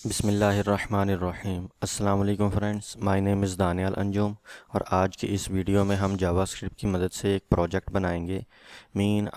बिस्मिल्लाहिर्रहमानिर्रहीम। अस्सलाम वालेकुम friends, my name is Daniyal Anjum. और आज की इस वीडियो में हम जावास्क्रिप्ट की मदद से एक प्रोजेक्ट बनाएंगे।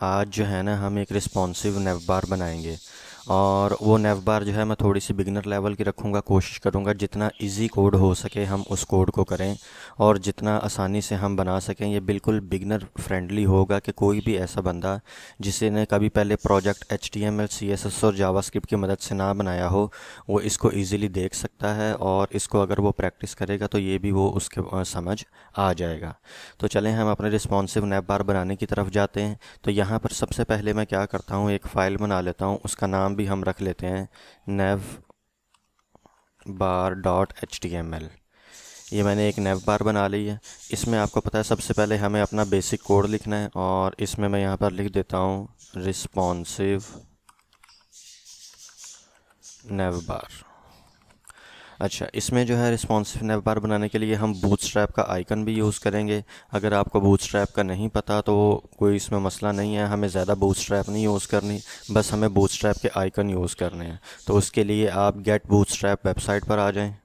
आज जो है ना, हम एक रिस्पॉन्सिव नेवबार बनाएंगे। और वो नेवबार जो है मैं थोड़ी सी बिगिनर लेवल की रखूँगा। कोशिश करूँगा जितना इजी कोड हो सके हम उस कोड को करें और जितना आसानी से हम बना सकें। ये बिल्कुल बिगिनर फ्रेंडली होगा कि कोई भी ऐसा बंदा जिसे ने कभी पहले प्रोजेक्ट HTML CSS और जावास्क्रिप्ट की मदद से ना बनाया हो, वो इसको इजीली देख सकता है। और इसको अगर वो प्रैक्टिस करेगा तो ये भी वो उसके समझ आ जाएगा। तो चलें हम अपने रिस्पॉन्सिव नेव बार बनाने की तरफ जाते हैं। तो यहाँ पर सबसे पहले मैं क्या करता हूँ, एक फ़ाइल बना लेता हूँ। उसका नाम भी हम रख लेते हैं नेव बार .html। ये मैंने एक नेव बार बना ली है। इसमें आपको पता है सबसे पहले हमें अपना बेसिक कोड लिखना है, और इसमें मैं यहाँ पर लिख देता हूँ रिस्पॉन्सिव नेव बार। अच्छा, इसमें जो है रिस्पॉन्सिव नेव बार बनाने के लिए हम बूटस्ट्रैप का आइकन भी यूज़ करेंगे। अगर आपको बूटस्ट्रैप का नहीं पता तो कोई इसमें मसला नहीं है, हमें ज़्यादा बूटस्ट्रैप नहीं यूज़ करनी, बस हमें बूटस्ट्रैप के आइकन यूज़ करने हैं। तो उसके लिए आप गेट बूटस्ट्रैप वेबसाइट पर आ जाएं।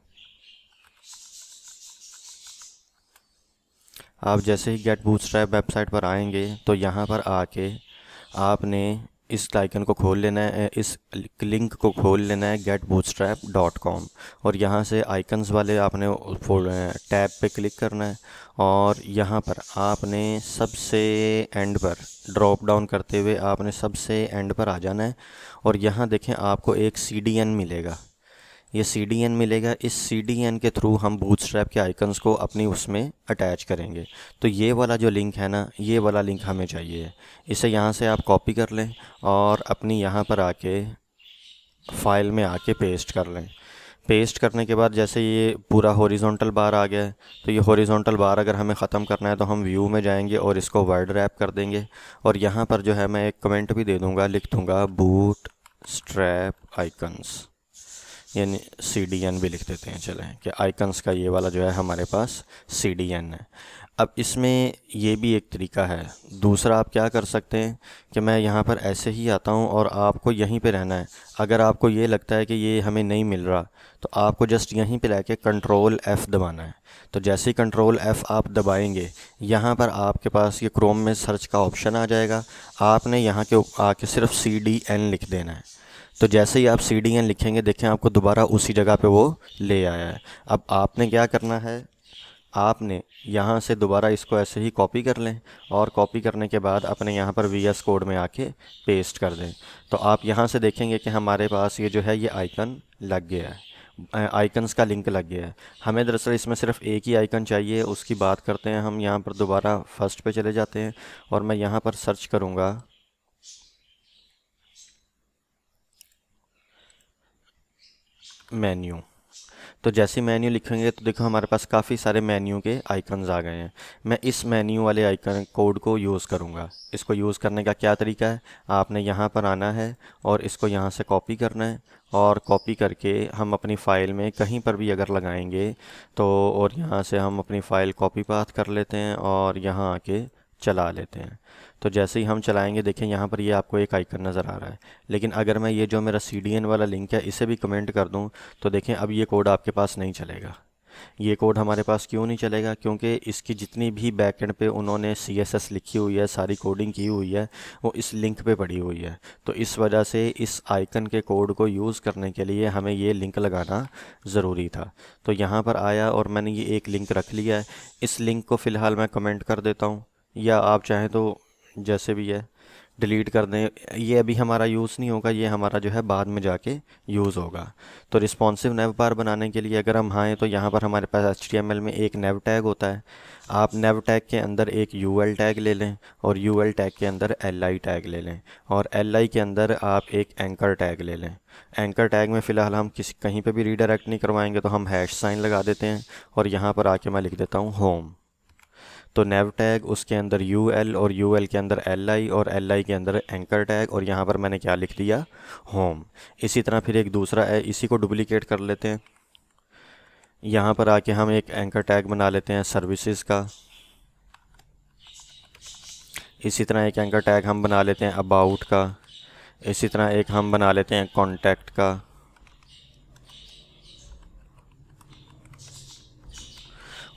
आप जैसे ही गेट बूटस्ट्रैप वेबसाइट पर आएंगे तो यहाँ पर आके आपने इस आइकन को खोल लेना है, इस लिंक को खोल लेना है getbootstrap.com। और यहाँ से आइकन्स वाले आपने टैब पे क्लिक करना है, और यहाँ पर आपने सबसे एंड पर ड्रॉप डाउन करते हुए आपने सबसे एंड पर आ जाना है। और यहाँ देखें आपको एक CDN मिलेगा, ये CDN मिलेगा। इस CDN के थ्रू हम बूटस्ट्रैप के आइकन्स को अपनी उसमें अटैच करेंगे। तो ये वाला जो लिंक है ना, ये वाला लिंक हमें चाहिए। इसे यहाँ से आप कॉपी कर लें और अपनी यहाँ पर आके फाइल में आके पेस्ट कर लें। पेस्ट करने के बाद जैसे ये पूरा हॉरिजॉन्टल बार आ गया है, तो ये हॉरिजॉन्टल बार अगर हमें ख़त्म करना है तो हम व्यू में जाएंगे और इसको वर्ड रैप कर देंगे। और यहाँ पर जो है मैं एक कमेंट भी दे दूँगा, लिख दूँगा बूट स्ट्रैप आइकन्स, यानी CDN भी लिख देते हैं। चलें कि आइकन्स का ये वाला जो है हमारे पास CDN है। अब इसमें ये भी एक तरीका है। दूसरा आप क्या कर सकते हैं कि मैं यहाँ पर ऐसे ही आता हूँ और आपको यहीं पे रहना है। अगर आपको ये लगता है कि ये हमें नहीं मिल रहा तो आपको जस्ट यहीं पे लाके कंट्रोल F दबाना है। तो जैसे ही कंट्रोल F आप दबाएंगे, यहाँ पर आपके पास ये क्रोम में सर्च का ऑप्शन आ जाएगा। आपने यहाँ के आके सिर्फ CDN लिख देना है। तो जैसे ही आप CDN लिखेंगे, देखें आपको दोबारा उसी जगह पे वो ले आया है। अब आपने क्या करना है, आपने यहाँ से दोबारा इसको ऐसे ही कॉपी कर लें, और कॉपी करने के बाद अपने यहाँ पर VS कोड में आके पेस्ट कर दें। तो आप यहाँ से देखेंगे कि हमारे पास ये जो है ये आइकन लग गया है, आइकन्स का लिंक लग गया है। हमें दरअसल इसमें सिर्फ एक ही आइकन चाहिए, उसकी बात करते हैं। हम यहाँ पर दोबारा फर्स्ट पे चले जाते हैं और मैं यहाँ पर सर्च करूँगा मेन्यू। तो जैसे मेन्यू लिखेंगे तो देखो हमारे पास काफ़ी सारे मेन्यू के आइकन्स आ गए हैं। मैं इस मेन्यू वाले आइकन कोड को यूज़ करूँगा। इसको यूज़ करने का क्या तरीका है, आपने यहाँ पर आना है और इसको यहाँ से कॉपी करना है, और कॉपी करके हम अपनी फ़ाइल में कहीं पर भी अगर लगाएंगे तो, और यहाँ से हम अपनी फ़ाइल कॉपी पाथ कर लेते हैं और यहाँ आके चला लेते हैं। तो जैसे ही हम चलाएंगे, देखें यहाँ पर ये आपको एक आइकन नज़र आ रहा है। लेकिन अगर मैं ये जो मेरा CDN वाला लिंक है इसे भी कमेंट कर दूँ तो देखें अब ये कोड आपके पास नहीं चलेगा। ये कोड हमारे पास क्यों नहीं चलेगा, क्योंकि इसकी जितनी भी बैकएंड पे उन्होंने CSS लिखी हुई है, सारी कोडिंग की हुई है, वो इस लिंक पे पड़ी हुई है। तो इस वजह से इस आइकन के कोड को यूज़ करने के लिए हमें ये लिंक लगाना ज़रूरी था। तो यहाँ पर आया और मैंने ये एक लिंक रख लिया है। इस लिंक को फ़िलहाल मैं कमेंट कर देता हूँ, या आप चाहें तो जैसे भी है डिलीट कर दें। ये अभी हमारा यूज़ नहीं होगा, ये हमारा जो है बाद में जाके यूज़ होगा। तो रिस्पॉन्सिव नेव बार बनाने के लिए अगर हम आएँ तो यहाँ पर हमारे पास HTML में एक नेव टैग होता है। आप नेव टैग के अंदर एक UL टैग ले लें, और UL टैग के अंदर LI टैग ले लें, और LI के अंदर आप एक एंकर टैग ले लें। एंकर टैग में फ़िलहाल हम किसी कहीं पे भी रीडायरेक्ट नहीं करवाएंगे, तो हम हैश साइन लगा देते हैं, और यहाँ पर आके मैं लिख देता हूँ होम। तो नेव टैग, उसके अंदर UL, और UL के अंदर LI, और LI के अंदर एंकर टैग, और यहाँ पर मैंने क्या लिख दिया, होम। इसी तरह फिर एक दूसरा है, इसी को डुप्लीकेट कर लेते हैं। यहाँ पर आके हम एक एंकर टैग बना लेते हैं सर्विसेज का। इसी तरह एक एंकर टैग हम बना लेते हैं अबाउट का। इसी तरह एक हम बना लेते हैं कॉन्टैक्ट का।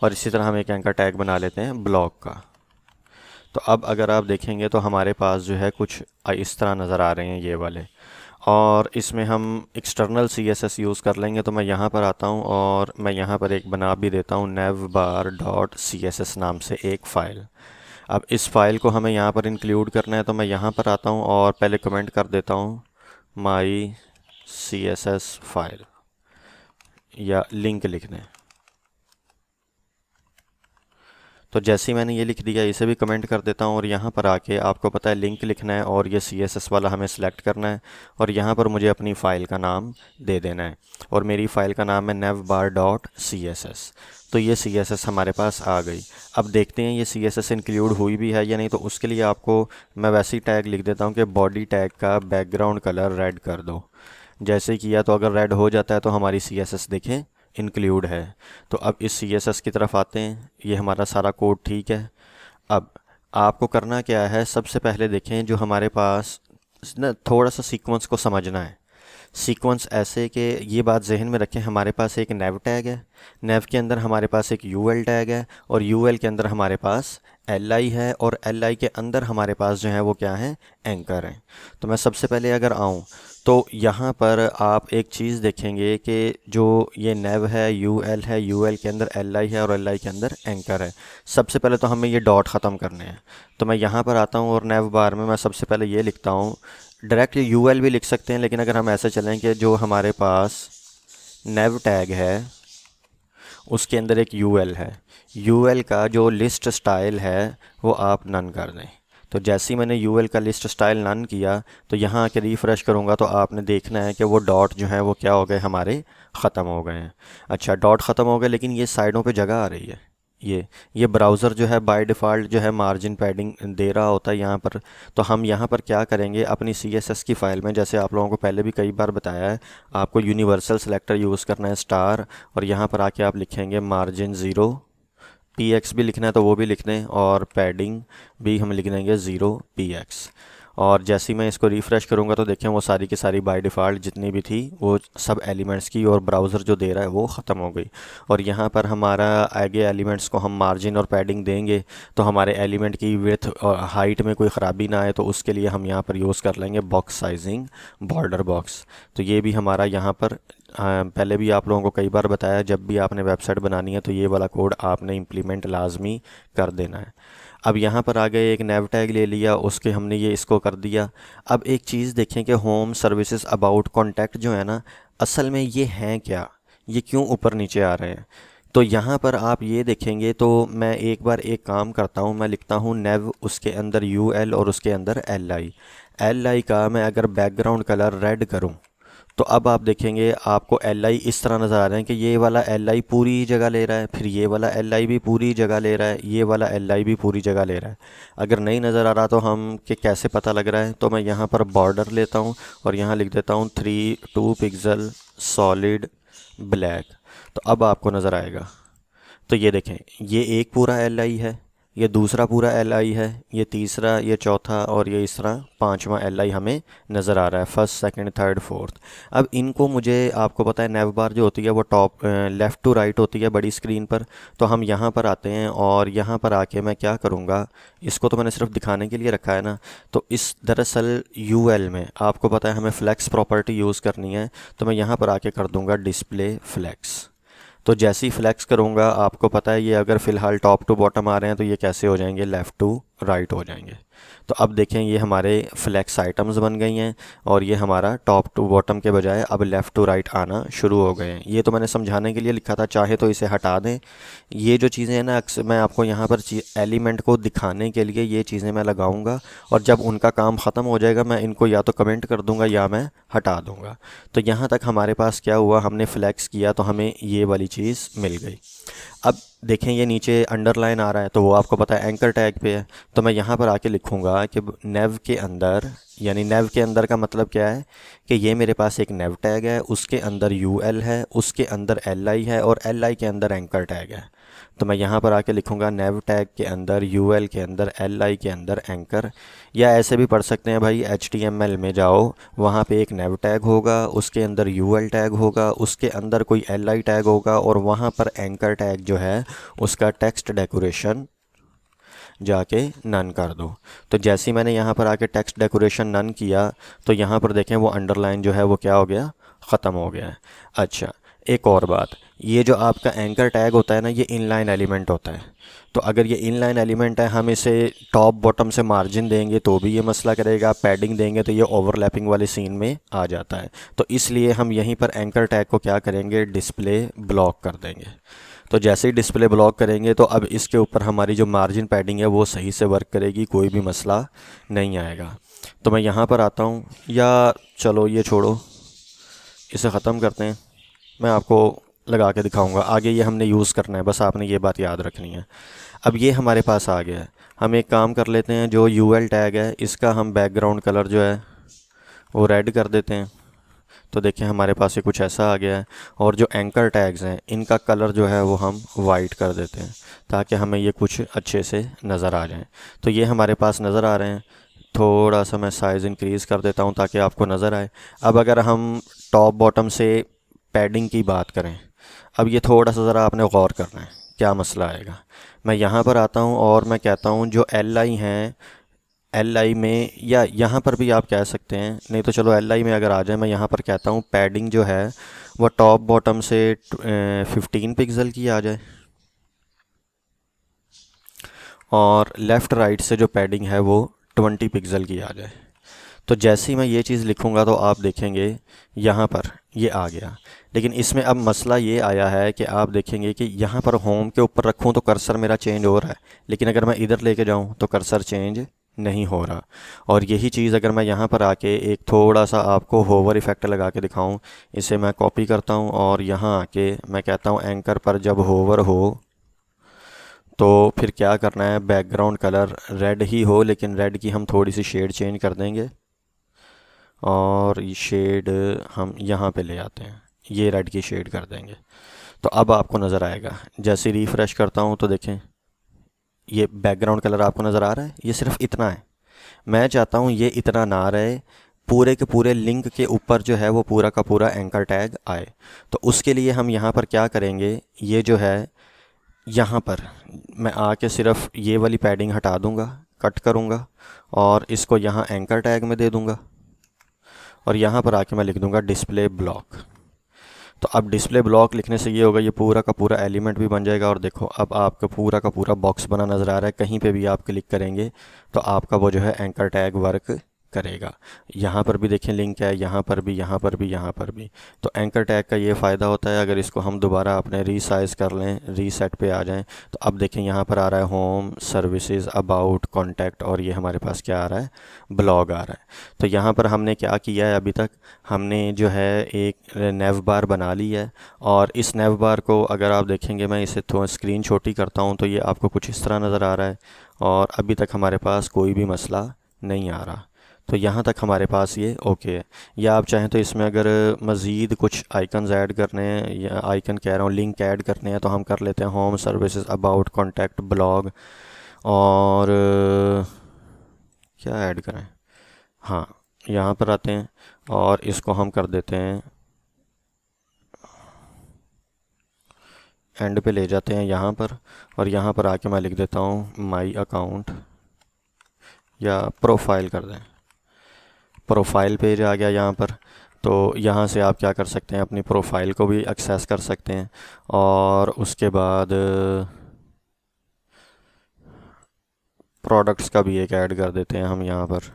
और इसी तरह हम एक एंकर टैग बना लेते हैं ब्लॉग का। तो अब अगर आप देखेंगे तो हमारे पास जो है कुछ इस तरह नज़र आ रहे हैं ये वाले, और इसमें हम एक्सटर्नल CSS यूज़ कर लेंगे। तो मैं यहाँ पर आता हूँ और मैं यहाँ पर एक बना भी देता हूँ navbar.css नाम से एक फ़ाइल। अब इस फाइल को हमें यहाँ पर इंक्लूड करना है, तो मैं यहाँ पर आता हूँ और पहले कमेंट कर देता हूँ माई CSS फाइल या लिंक लिखने। तो जैसे ही मैंने ये लिख दिया, इसे भी कमेंट कर देता हूँ और यहाँ पर आके आपको पता है लिंक लिखना है और ये CSS वाला हमें सेलेक्ट करना है और यहाँ पर मुझे अपनी फ़ाइल का नाम दे देना है और मेरी फ़ाइल का नाम है navbar.css। तो ये CSS हमारे पास आ गई। अब देखते हैं ये CSS इंक्लूड हुई भी है या नहीं। तो उसके लिए आपको मैं वैसे ही टैग लिख देता हूँ कि बॉडी टैग का बैकग्राउंड कलर रेड कर दो। जैसे किया तो अगर रेड हो जाता है तो हमारी CSS देखें इंक्लूड है। तो अब इस CSS की तरफ आते हैं, ये हमारा सारा कोड ठीक है। अब आपको करना क्या है, सबसे पहले देखें जो हमारे पास ना थोड़ा सा सीक्वेंस को समझना है। सीक्वेंस ऐसे कि ये बात जहन में रखें, हमारे पास एक नेव टैग है, नेव के अंदर हमारे पास एक यूएल टैग है और यूएल के अंदर हमारे पास एल है और एल के अंदर हमारे पास जो है वो क्या है, एंकर है। तो मैं सबसे पहले अगर आऊँ तो यहाँ पर आप एक चीज़ देखेंगे कि जो ये नेव है, यूएल है, यूएल के अंदर एल है और एल के अंदर एंकर है। सबसे पहले तो हमें ये डॉट ख़त्म करने हैं। तो मैं यहाँ पर आता हूँ और नेव बार में मैं सबसे पहले ये लिखता हूँ, डायरेक्ट यूएल भी लिख सकते हैं, लेकिन अगर हम ऐसे चलें कि जो हमारे पास नेव टैग है उसके अंदर एक यूएल है, यूएल का जो लिस्ट स्टाइल है वो आप नन कर दें। तो जैसे ही मैंने यूएल का लिस्ट स्टाइल नन किया तो यहाँ आके रिफ़्रेश करूँगा तो आपने देखना है कि वो डॉट जो है वो क्या हो गए, हमारे ख़त्म हो गए हैं। अच्छा, डॉट ख़त्म हो गए, लेकिन ये साइडों पे जगह आ रही है। ये ब्राउज़र जो है बाय डिफ़ॉल्ट जो है मार्जिन पैडिंग दे रहा होता है यहाँ पर। तो हम यहाँ पर क्या करेंगे, अपनी CSS की फ़ाइल में, जैसे आप लोगों को पहले भी कई बार बताया है, आपको यूनिवर्सल सेलेक्टर यूज़ करना है स्टार, और यहाँ पर आके आप लिखेंगे मार्जिन 0, px भी लिखना है तो वो भी लिख दें और पैडिंग भी हम लिख देंगे 0 px। और जैसे ही मैं इसको रिफ़्रेश करूँगा तो देखें वो सारी की सारी बाय डिफ़ॉल्ट जितनी भी थी वो सब एलिमेंट्स की और ब्राउज़र जो दे रहा है वो ख़त्म हो गई। और यहाँ पर हमारा आगे एलिमेंट्स को हम मार्जिन और पैडिंग देंगे तो हमारे एलिमेंट की विड्थ और हाइट में कोई ख़राबी ना आए, तो उसके लिए हम यहाँ पर यूज़ कर लेंगे बॉक्स साइजिंग बॉर्डर बॉक्स। तो ये भी हमारा यहाँ पर पहले भी आप लोगों को कई बार बताया, जब भी आपने वेबसाइट बनानी है तो ये वाला कोड आपने इम्प्लीमेंट लाजमी कर देना है। अब यहाँ पर आ गए, एक नेव टैग ले लिया, उसके हमने ये इसको कर दिया। अब एक चीज़ देखें कि होम सर्विसेज अबाउट कॉन्टैक्ट जो है ना, असल में ये हैं क्या, ये क्यों ऊपर नीचे आ रहे हैं। तो यहाँ पर आप ये देखेंगे तो मैं एक बार एक काम करता हूँ, मैं लिखता हूँ नेव, उसके अंदर यूएल और उसके अंदर एल आई का मैं अगर बैकग्राउंड कलर रेड करूँ तो अब आप देखेंगे आपको एल इस तरह नज़र आ रहे हैं कि ये वाला एल पूरी जगह ले रहा है, फिर ये वाला एल भी पूरी जगह ले रहा है, ये वाला एल भी पूरी जगह ले रहा है। अगर नहीं नज़र आ रहा तो हम कि कैसे पता लग रहा है, तो मैं यहाँ पर बॉर्डर लेता हूँ और यहाँ लिख देता हूँ 2 पिक्सल सॉलिड ब्लैक। तो अब आपको नज़र आएगा। तो ये देखें, ये एक पूरा एल है, ये दूसरा पूरा एल है, ये तीसरा, ये चौथा और ये इस तरह पांचवा एल हमें नज़र आ रहा है, फर्स्ट सेकंड थर्ड फोर्थ। अब इनको मुझे, आपको पता है नेव बार जो होती है वो टॉप लेफ़्ट टू राइट होती है बड़ी स्क्रीन पर। तो हम यहाँ पर आते हैं और यहाँ पर आके मैं क्या करूँगा, इसको तो मैंने सिर्फ दिखाने के लिए रखा है ना। तो इस दरअसल यूएल में आपको पता है हमें फ्लैक्स प्रॉपर्टी यूज़ करनी है, तो मैं यहाँ पर आके कर दूँगा डिस्प्ले फ्लैक्स। तो जैसे ही फ्लैक्स करूँगा, आपको पता है ये अगर फ़िलहाल टॉप टू बॉटम आ रहे हैं तो ये कैसे हो जाएंगे, लेफ़्ट टू राइट हो जाएंगे। तो अब देखें ये हमारे फ्लैक्स आइटम्स बन गई हैं और ये हमारा टॉप टू बॉटम के बजाय अब लेफ़्ट टू राइट आना शुरू हो गए हैं। ये तो मैंने समझाने के लिए लिखा था, चाहे तो इसे हटा दें। ये जो चीज़ें हैं ना, अक्सर मैं आपको यहाँ पर एलिमेंट को दिखाने के लिए ये चीज़ें मैं लगाऊंगा और जब उनका काम ख़त्म हो जाएगा मैं इनको या तो कमेंट कर दूंगा या मैं हटा दूंगा। तो यहाँ तक हमारे पास क्या हुआ, हमने फ्लैक्स किया तो हमें ये वाली चीज़ मिल गई। अब देखें ये नीचे अंडरलाइन आ रहा है तो वो आपको पता है एंकर टैग पे है। तो मैं यहाँ पर आके लिखूँगा कि नेव के अंदर, यानी नेव के अंदर का मतलब क्या है कि ये मेरे पास एक नेव टैग है, उसके अंदर यूएल है, उसके अंदर एल है और एल के अंदर एंकर टैग है। तो मैं यहाँ पर आके लिखूँगा नेव टैग के अंदर यूएल के अंदर li के अंदर एंकर, या ऐसे भी पढ़ सकते हैं भाई HTML में जाओ, वहाँ पे एक नेव टैग होगा, उसके अंदर यूएल टैग होगा, उसके अंदर कोई li टैग होगा, और वहाँ पर एंकर टैग जो है उसका टेक्स्ट डेकोरेशन जाके नन कर दो। तो जैसे ही मैंने यहाँ पर आके टेक्स्ट डेकोरेशन नन किया तो यहाँ पर देखें वो अंडरलाइन जो है वो क्या हो गया, ख़त्म हो गया है। अच्छा, एक और बात, ये जो आपका एंकर टैग होता है ना, ये इनलाइन एलिमेंट होता है। तो अगर ये इनलाइन एलिमेंट है, हम इसे टॉप बॉटम से मार्जिन देंगे तो भी ये मसला करेगा, पैडिंग देंगे तो ये ओवरलैपिंग वाले सीन में आ जाता है। तो इसलिए हम यहीं पर एंकर टैग को क्या करेंगे, डिस्प्ले ब्लॉक कर देंगे। तो जैसे ही डिस्प्ले ब्लॉक करेंगे तो अब इसके ऊपर हमारी जो मार्जिन पैडिंग है वो सही से वर्क करेगी, कोई भी मसला नहीं आएगा। तो मैं यहाँ पर आता हूँ, या चलो ये छोड़ो, इसे ख़त्म करते हैं, मैं आपको लगा के दिखाऊंगा। आगे ये हमने यूज़ करना है, बस आपने ये बात याद रखनी है। अब ये हमारे पास आ गया है, हम एक काम कर लेते हैं, जो यूएल टैग है इसका हम बैकग्राउंड कलर जो है वो रेड कर देते हैं। तो देखिए हमारे पास ये कुछ ऐसा आ गया है, और जो एंकर टैग्स हैं इनका कलर जो है वो हम वाइट कर देते हैं ताकि हमें ये कुछ अच्छे से नज़र आ जाएं। तो ये हमारे पास नज़र आ रहे हैं। थोड़ा सा मैं साइज़ इंक्रीज़ कर देता हूँ ताकि आपको नज़र आए। अब अगर हम टॉप बॉटम से पैडिंग की बात करें, अब ये थोड़ा सा ज़रा आपने गौर करना है क्या मसला आएगा। मैं यहाँ पर आता हूँ और मैं कहता हूँ जो li हैं, li में, या यहाँ पर भी आप कह सकते हैं, नहीं तो चलो li में अगर आ जाए, मैं यहाँ पर कहता हूँ पैडिंग जो है वो टॉप बॉटम से 15 पिक्सल की आ जाए, और लेफ़्ट राइट से जो पैडिंग है वो 20 पिक्सल की आ जाए। तो जैसे ही मैं ये चीज़ लिखूँगा तो आप देखेंगे यहाँ पर ये आ गया। लेकिन इसमें अब मसला ये आया है कि आप देखेंगे कि यहाँ पर होम के ऊपर रखूँ तो कर्सर मेरा चेंज हो रहा है, लेकिन अगर मैं इधर लेके जाऊँ तो कर्सर चेंज नहीं हो रहा। और यही चीज़ अगर मैं यहाँ पर आके एक थोड़ा सा आपको होवर इफ़ेक्ट लगा के दिखाऊँ, इसे मैं कॉपी करता हूँ और यहाँ आके मैं कहता हूँ एंकर पर जब होवर हो तो फिर क्या करना है, बैकग्राउंड कलर रेड ही हो, लेकिन रेड की हम थोड़ी सी शेड चेंज कर देंगे, और ये शेड हम यहाँ पे ले आते हैं, ये रेड की शेड कर देंगे। तो अब आपको नज़र आएगा, जैसे रिफ़्रेश करता हूँ तो देखें ये बैकग्राउंड कलर आपको नज़र आ रहा है। ये सिर्फ इतना है, मैं चाहता हूँ ये इतना ना रहे, पूरे के पूरे लिंक के ऊपर जो है वो पूरा का पूरा एंकर टैग आए। तो उसके लिए हम यहाँ पर क्या करेंगे, ये जो है यहाँ पर मैं आके सिर्फ ये वाली पैडिंग हटा दूँगा, कट करूँगा, और इसको यहाँ एंकर टैग में दे दूँगा, और यहाँ पर आके मैं लिख दूँगा डिस्प्ले ब्लॉक। तो अब डिस्प्ले ब्लॉक लिखने से ये होगा, ये पूरा का पूरा एलिमेंट भी बन जाएगा। और देखो अब आपका पूरा का पूरा बॉक्स बना नज़र आ रहा है, कहीं पे भी आप क्लिक करेंगे तो आपका वो जो है एंकर टैग वर्क करेगा। यहाँ पर भी देखें लिंक है, यहाँ पर भी, यहाँ पर भी, यहाँ पर भी। तो एंकर टैग का ये फ़ायदा होता है, अगर इसको हम दोबारा अपने रीसाइज़ कर लें, रीसेट पे आ जाएं, तो अब देखें यहाँ पर आ रहा है होम, सर्विसेज, अबाउट, कॉन्टैक्ट, और ये हमारे पास क्या आ रहा है, ब्लॉग आ रहा है। तो यहाँ पर हमने क्या किया है, अभी तक हमने जो है एक नेव बार बना ली है, और इस नेव बार को अगर आप देखेंगे, मैं इसे थोड़ा स्क्रीन छोटी करता हूँ तो ये आपको कुछ इस तरह नज़र आ रहा है, और अभी तक हमारे पास कोई भी मसला नहीं आ रहा। तो यहाँ तक हमारे पास ये ओके है। या आप चाहें तो इसमें अगर मज़ीद कुछ आइकन्स ऐड करने हैं, या आइकन कह रहा हूँ लिंक ऐड करने हैं, तो हम कर लेते हैं home, services, about, contact, blog, और क्या ऐड करें, हाँ यहाँ पर आते हैं और इसको हम कर देते हैं एंड पे ले जाते हैं यहाँ पर, और यहाँ पर आके मैं लिख देता हूँ माई अकाउंट, या प्रोफाइल कर दें, प्रोफाइल पेज आ गया यहाँ पर। तो यहाँ से आप क्या कर सकते हैं, अपनी प्रोफाइल को भी एक्सेस कर सकते हैं, और उसके बाद प्रोडक्ट्स का भी एक ऐड कर देते हैं हम यहाँ पर।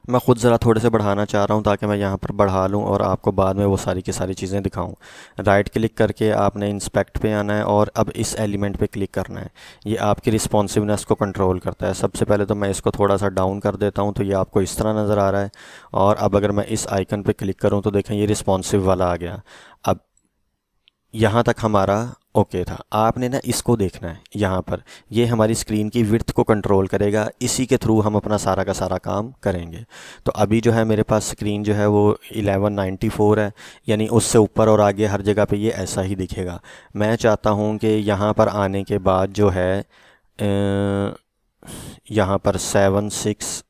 मैं ख़ुद ज़रा थोड़े से बढ़ाना चाह रहा हूँ ताकि मैं यहाँ पर बढ़ा लूँ और आपको बाद में वो सारी की सारी चीज़ें दिखाऊँ। राइट क्लिक करके आपने इंस्पेक्ट पे आना है और अब इस एलिमेंट पे क्लिक करना है। ये आपकी रिस्पॉन्सिवनेस को कंट्रोल करता है। सबसे पहले तो मैं इसको थोड़ा सा डाउन कर देता हूँ, तो ये आपको इस तरह नज़र आ रहा है। और अब अगर मैं इस आइकन पर क्लिक करूँ तो देखें ये रिस्पॉन्सिव वाला आ गया। अब यहाँ तक हमारा ओके था। आपने ना इसको देखना है यहाँ पर, ये हमारी स्क्रीन की विड्थ को कंट्रोल करेगा, इसी के थ्रू हम अपना सारा का सारा काम करेंगे। तो अभी जो है मेरे पास स्क्रीन जो है वो 1194 है, यानी उससे ऊपर और आगे हर जगह पे ये ऐसा ही दिखेगा। मैं चाहता हूँ कि यहाँ पर आने के बाद जो है यहाँ पर 7 6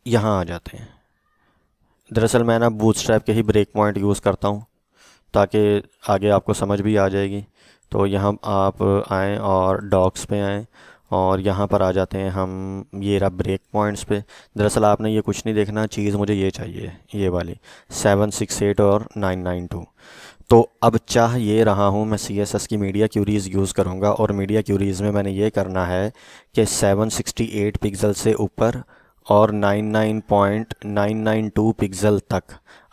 यहाँ आ जाते हैं। दरअसल मैं ना बूटस्ट्रैप के ही ब्रेक पॉइंट यूज़ करता हूँ ताकि आगे आपको समझ भी आ जाएगी। तो यहाँ आप आएँ और डॉक्स पे आएँ और यहाँ पर आ जाते हैं हम, ये रहा ब्रेक पॉइंट्स पे। दरअसल आपने ये कुछ नहीं देखना, चीज़ मुझे ये चाहिए, ये वाली 768 और 992। तो अब चाह ये रहा हूँ मैं CSS की मीडिया क्यूरीज़ यूज़ करूँगा, और मीडिया क्यूरीज़ में मैंने ये करना है कि 768 पिक्सल से ऊपर और 99.992 पिक्सल तक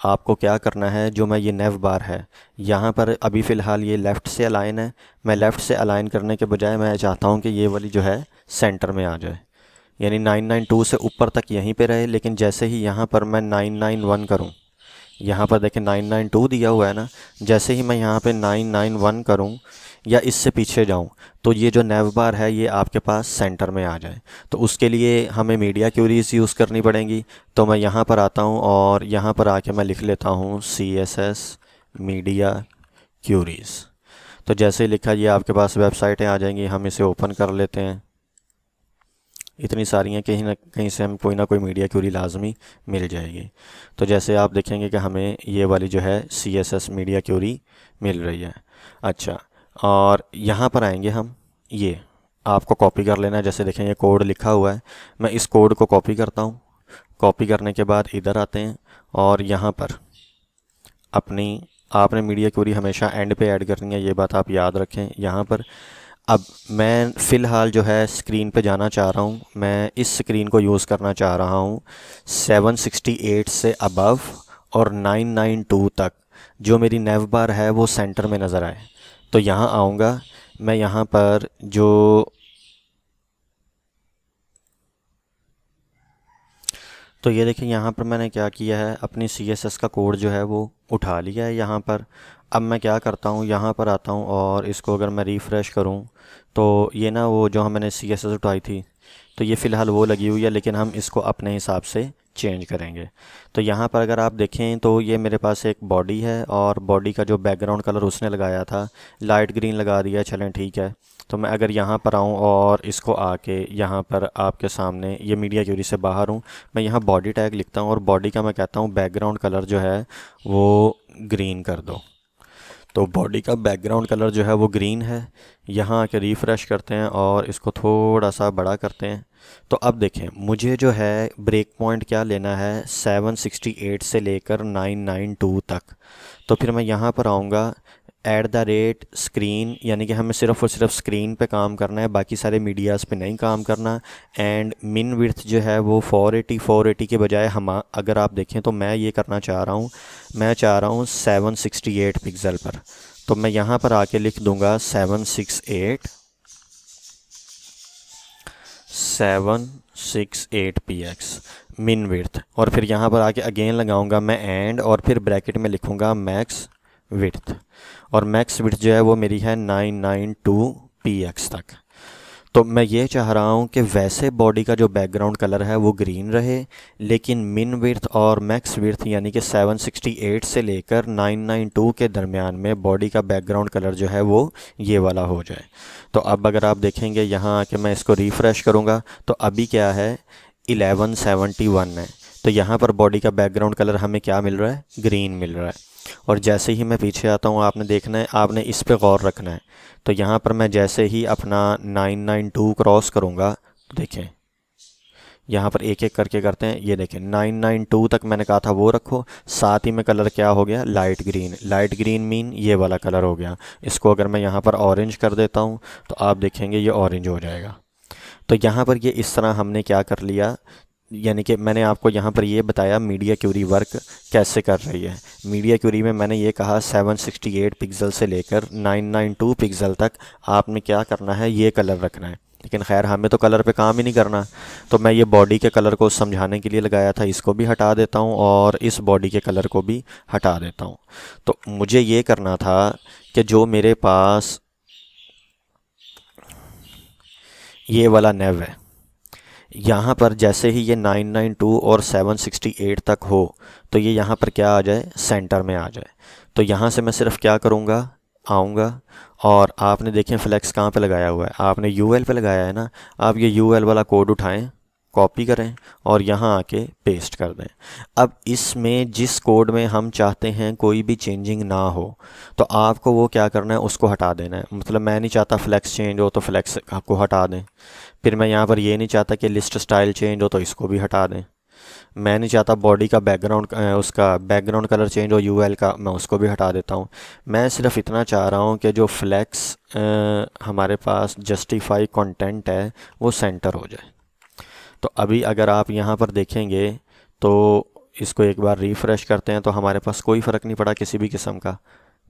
आपको क्या करना है। जो मैं ये नेव बार है यहाँ पर अभी फ़िलहाल ये लेफ़्ट से अलाइन है, मैं लेफ़्ट से अलाइन करने के बजाय मैं चाहता हूँ कि ये वाली जो है सेंटर में आ जाए, यानी 992 से ऊपर तक यहीं पे रहे। लेकिन जैसे ही यहाँ पर मैं 991 करूँ, यहाँ पर देखें 992 दिया हुआ है ना, जैसे ही मैं यहाँ पे 991 करूँ या इससे पीछे जाऊँ तो ये जो नेव बार है ये आपके पास सेंटर में आ जाए। तो उसके लिए हमें मीडिया क्यूरीज़ यूज़ करनी पड़ेंगी। तो मैं यहाँ पर आता हूँ और यहाँ पर आके मैं लिख लेता हूँ CSS मीडिया क्यूरीज़। तो जैसे ही लिखा ये आपके पास वेबसाइटें आ जाएंगी, हम इसे ओपन कर लेते हैं। इतनी सारी हैं, कहीं ना कहीं से हम कोई ना कोई मीडिया क्यूरी लाजमी मिल जाएगी। तो जैसे आप देखेंगे कि हमें ये वाली जो है CSS मीडिया क्यूरी मिल रही है। अच्छा, और यहाँ पर आएंगे हम, ये आपको कॉपी कर लेना है। जैसे देखें ये कोड लिखा हुआ है, मैं इस कोड को कॉपी करता हूँ। कॉपी करने के बाद इधर आते हैं और यहाँ पर अपनी, आपने मीडिया क्यूरी हमेशा एंड पे ऐड करनी है, ये बात आप याद रखें। यहाँ पर अब मैं फ़िलहाल जो है स्क्रीन पे जाना चाह रहा हूँ, मैं इस स्क्रीन को यूज़ करना चाह रहा हूँ 768 से अबव और 992 तक जो मेरी नेव बार है वो सेंटर में नज़र आए। तो यहाँ आऊँगा मैं, यहाँ पर जो तो ये देखिए यहाँ पर मैंने क्या किया है, अपनी CSS का कोड जो है वो उठा लिया है यहाँ पर। अब मैं क्या करता हूँ, यहाँ पर आता हूँ और इसको अगर मैं रिफ़्रेश करूँ तो ये ना वो जो मैंने CSS उठाई थी तो ये फ़िलहाल वो लगी हुई है, लेकिन हम इसको अपने हिसाब से चेंज करेंगे। तो यहाँ पर अगर आप देखें तो ये मेरे पास एक बॉडी है और बॉडी का जो बैकग्राउंड कलर उसने लगाया था लाइट ग्रीन लगा दिया, चलें ठीक है। तो मैं अगर यहाँ पर आऊँ और इसको आके यहाँ पर आपके सामने, ये मीडिया क्यूरी से बाहर हूँ, मैं यहाँ बॉडी टैग लिखता हूँ और बॉडी का मैं कहता हूँ बैकग्राउंड कलर जो है वो ग्रीन कर दो। तो बॉडी का बैकग्राउंड कलर जो है वो ग्रीन है। यहाँ आके रिफ़्रेश करते हैं और इसको थोड़ा सा बड़ा करते हैं। तो अब देखें मुझे जो है ब्रेक पॉइंट क्या लेना है 768 से लेकर 992 तक। तो फिर मैं यहाँ पर आऊँगा @स्क्रीन, यानी कि हमें सिर्फ़ और सिर्फ स्क्रीन पे काम करना है, बाकी सारे मीडियाज़ पे नहीं काम करना। एंड मिन विड्थ जो है वो 480 के बजाय हम अगर आप देखें तो मैं ये करना चाह रहा हूँ, मैं चाह रहा हूँ 768 पिक्सल पर। तो मैं यहाँ पर आके लिख दूँगा 768 px मिन विड्थ, और फिर यहाँ पर आके अगेन लगाऊंगा मैं एंड, और फिर ब्रैकेट में लिखूँगा मैक्स विड्थ, और मैक्स विड्थ जो है वो मेरी है 992 px तक। तो मैं ये चाह रहा हूँ कि वैसे बॉडी का जो बैकग्राउंड कलर है वो ग्रीन रहे, लेकिन मिन विड्थ और मैक्स विड्थ यानी कि 768 से लेकर 992 के दरमियान में बॉडी का बैकग्राउंड कलर जो है वो ये वाला हो जाए। तो अब अगर आप देखेंगे यहाँ आके मैं इसको रिफ़्रेश करूँगा तो अभी क्या है 1171 है। तो यहाँ पर बॉडी का बैकग्राउंड कलर हमें क्या मिल रहा है, ग्रीन मिल रहा है। और जैसे ही मैं पीछे आता हूँ आपने देखना है, आपने इस पे गौर रखना है। तो यहाँ पर मैं जैसे ही अपना 992 क्रॉस करूँगा, देखें यहाँ पर एक एक करके करते हैं। ये देखें 992 तक मैंने कहा था वो रखो, साथ ही में कलर क्या हो गया, light green. Light green mean ये वाला कलर हो गया। इसको अगर मैं यहाँ पर ऑरेंज कर देता हूँ तो आप देखेंगे ये ऑरेंज हो जाएगा। तो यहाँ पर ये इस तरह हमने क्या कर लिया, यानी कि मैंने आपको यहाँ पर ये बताया मीडिया क्यूरी वर्क कैसे कर रही है। मीडिया क्यूरी में मैंने ये कहा 768 पिक्सल से लेकर 992 पिक्सल तक आपने क्या करना है, ये कलर रखना है। लेकिन खैर हमें तो कलर पे काम ही नहीं करना, तो मैं ये बॉडी के कलर को समझाने के लिए लगाया था। इसको भी हटा देता हूँ और इस बॉडी के कलर को भी हटा देता हूँ। तो मुझे ये करना था कि जो मेरे पास ये वाला नेव है, यहाँ पर जैसे ही ये 992 और 768 तक हो तो ये यहाँ पर क्या आ जाए, सेंटर में आ जाए। तो यहाँ से मैं सिर्फ क्या करूँगा, आऊँगा और आपने देखें फ्लेक्स कहाँ पे लगाया हुआ है, आपने यूएल पे लगाया है ना। आप ये यूएल वाला कोड उठाएं, कॉपी करें और यहाँ आके पेस्ट कर दें। अब इसमें जिस कोड में हम चाहते हैं कोई भी चेंजिंग ना हो तो आपको वो क्या करना है, उसको हटा देना है। मतलब मैं नहीं चाहता फ्लेक्स चेंज हो तो फ्लेक्स को हटा दें। फिर मैं यहाँ पर ये नहीं चाहता कि लिस्ट स्टाइल चेंज हो तो इसको भी हटा दें। मैं नहीं चाहता बॉडी का बैकग्राउंड उसका बैकग्राउंड कलर चेंज हो यूएल का, मैं उसको भी हटा देता हूँ। मैं सिर्फ इतना चाह रहा हूँ कि जो फ्लेक्स हमारे पास जस्टिफाई कंटेंट है वो सेंटर हो जाए। तो अभी अगर आप यहाँ पर देखेंगे तो इसको एक बार रिफ़्रेश करते हैं तो हमारे पास कोई फ़र्क नहीं पड़ा किसी भी किस्म का,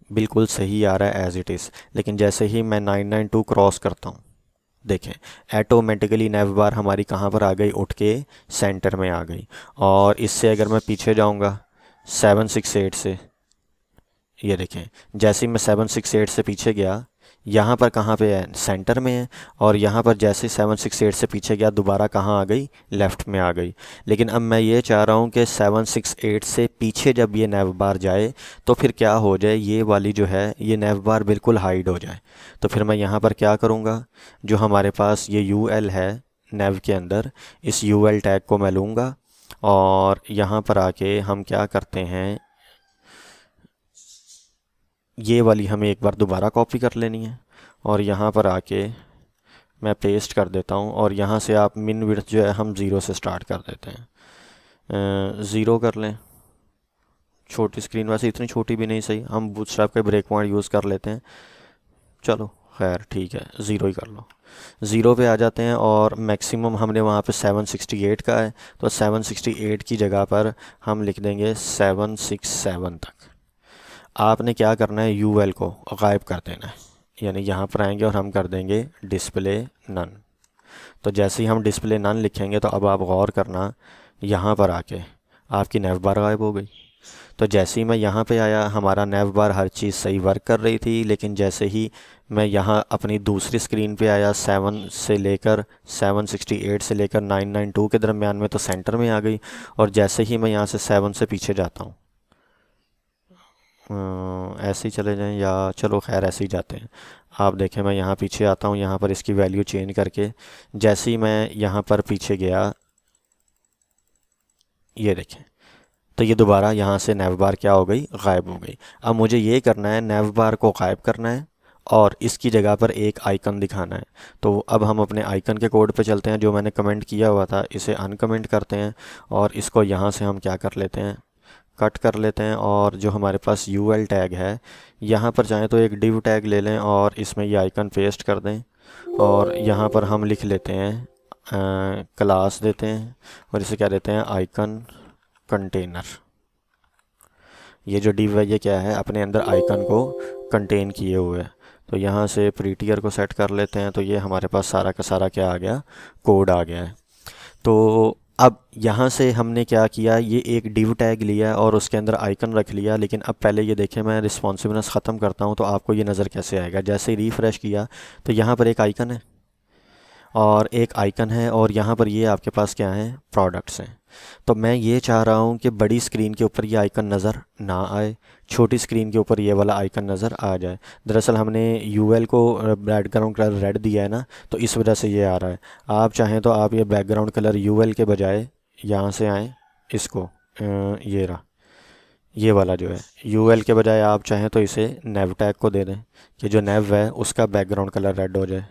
बिल्कुल सही आ रहा है एज़ इट इज़। लेकिन जैसे ही मैं 992 क्रॉस करता हूँ, देखें ऐटोमेटिकली नेव बार हमारी कहाँ पर आ गई, उठ के सेंटर में आ गई। और इससे अगर मैं पीछे जाऊँगा 768 से, ये देखें जैसे ही मैं 768 से पीछे गया यहाँ पर कहाँ पे है, सेंटर में है। और यहाँ पर जैसे 768 से पीछे गया दोबारा कहाँ आ गई, लेफ़्ट में आ गई। लेकिन अब मैं ये चाह रहा हूँ कि 768 से पीछे जब ये नेव बार जाए तो फिर क्या हो जाए, ये वाली जो है ये नेव बार बिल्कुल हाइड हो जाए। तो फिर मैं यहाँ पर क्या करूँगा, जो हमारे पास ये UL है नेव के अंदर, इस UL टैग को मैं लूँगा और यहाँ पर आके हम क्या करते हैं, ये वाली हमें एक बार दोबारा कॉपी कर लेनी है और यहाँ पर आके मैं पेस्ट कर देता हूँ। और यहाँ से आप मिन विड्थ जो है हम ज़ीरो से स्टार्ट कर देते हैं, ज़ीरो कर लें। छोटी स्क्रीन वैसे इतनी छोटी भी नहीं सही, हम बूटस्ट्रैप का ब्रेक पॉइंट यूज़ कर लेते हैं। चलो खैर ठीक है, ज़ीरो ही कर लो। ज़ीरो पे आ जाते हैं और मैक्सिमम हमने वहाँ पे 768 का है, तो 768 की जगह पर हम लिख देंगे 767 तक। आपने क्या करना है, UL को गायब कर देना है, यानी यहाँ पर आएंगे और हम कर देंगे डिस्प्ले नन। तो जैसे ही हम डिस्प्ले नन लिखेंगे तो अब आप गौर करना, यहाँ पर आके आपकी नेव बार गायब हो गई। तो जैसे ही मैं यहाँ पे आया हमारा नेव बार हर चीज़ सही वर्क कर रही थी, लेकिन जैसे ही मैं यहाँ अपनी दूसरी स्क्रीन पे आया 7 से लेकर 768 से लेकर 992 के दरमियान में तो सेंटर में आ गई। और जैसे ही मैं यहाँ से 7 से पीछे जाता हूँ, ऐसे ही चले जाएं या चलो खैर ऐसे ही जाते हैं। आप देखें मैं यहाँ पीछे आता हूँ, यहाँ पर इसकी वैल्यू चेंज करके जैसे ही मैं यहाँ पर पीछे गया, ये देखें तो ये दोबारा यहाँ से नेव बार क्या हो गई, गायब हो गई। अब मुझे ये करना है, नेव बार को गायब करना है और इसकी जगह पर एक आइकन दिखाना है। तो अब हम अपने आइकन के कोड पे चलते हैं, जो मैंने कमेंट किया हुआ था इसे अनकमेंट करते हैं और इसको यहाँ से हम क्या कर लेते हैं, कट कर लेते हैं। और जो हमारे पास UL टैग है, यहाँ पर चाहें तो एक डिव टैग ले लें और इसमें ये आइकन पेस्ट कर दें और यहाँ पर हम लिख लेते हैं क्लास देते हैं और इसे क्या देते हैं, आइकन कंटेनर। ये जो डिव है ये क्या है, अपने अंदर आइकन को कंटेन किए हुए है। तो यहाँ से प्रीटियर को सेट कर लेते हैं, तो ये हमारे पास सारा का सारा क्या आ गया, कोड आ गया है। तो अब यहाँ से हमने क्या किया, ये एक डिव टैग लिया और उसके अंदर आइकन रख लिया। लेकिन अब पहले ये देखें, मैं रिस्पॉन्सिवनेस ख़त्म करता हूँ तो आपको ये नज़र कैसे आएगा। जैसे ही रिफ़्रेश किया तो यहाँ पर एक आइकन है और एक आइकन है और यहाँ पर ये आपके पास क्या है, प्रोडक्ट्स हैं। तो मैं ये चाह रहा हूँ कि बड़ी स्क्रीन के ऊपर ये आइकन नज़र ना आए, छोटी स्क्रीन के ऊपर ये वाला आइकन नज़र आ जाए। दरअसल हमने UL को बैकग्राउंड कलर रेड दिया है ना, तो इस वजह से ये आ रहा है। आप चाहें तो आप ये बैकग्राउंड कलर UL के बजाय यहाँ से आएँ, इसको ये रहा, ये वाला जो है UL के बजाय आप चाहें तो इसे नेव टैग को दे दें कि जो नेव है उसका बैकग्राउंड कलर रेड हो जाए।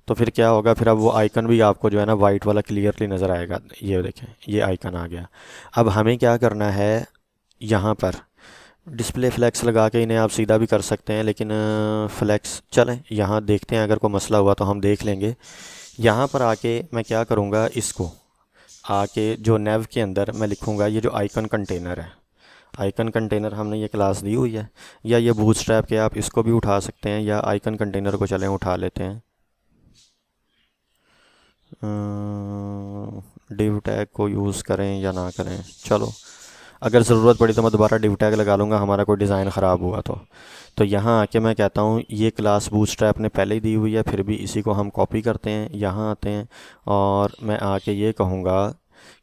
तो फिर क्या होगा, फिर अब वो आइकन भी आपको जो है ना वाइट वाला क्लियरली नज़र आएगा। ये देखें ये आइकन आ गया। अब हमें क्या करना है, यहाँ पर डिस्प्ले फ्लैक्स लगा के इन्हें आप सीधा भी कर सकते हैं, लेकिन फ्लैक्स चलें यहाँ देखते हैं, अगर कोई मसला हुआ तो हम देख लेंगे। यहाँ पर आके मैं क्या करूँगा, इसको आके जो नेव के अंदर मैं लिखूँगा ये जो आइकन कंटेनर है, आइकन कंटेनर हमने ये क्लास दी हुई है, या ये बूटस्ट्रैप के आप इसको भी उठा सकते हैं या आइकन कंटेनर को चलें उठा लेते हैं। डिव टैग को यूज़ करें या ना करें, चलो अगर ज़रूरत पड़ी तो मैं दोबारा डिव टैग लगा लूँगा, हमारा कोई डिज़ाइन ख़राब हुआ तो यहाँ आके मैं कहता हूँ ये क्लास बूटस्ट्रैप ने पहले ही दी हुई है, फिर भी इसी को हम कॉपी करते हैं, यहाँ आते हैं और मैं आके ये कहूँगा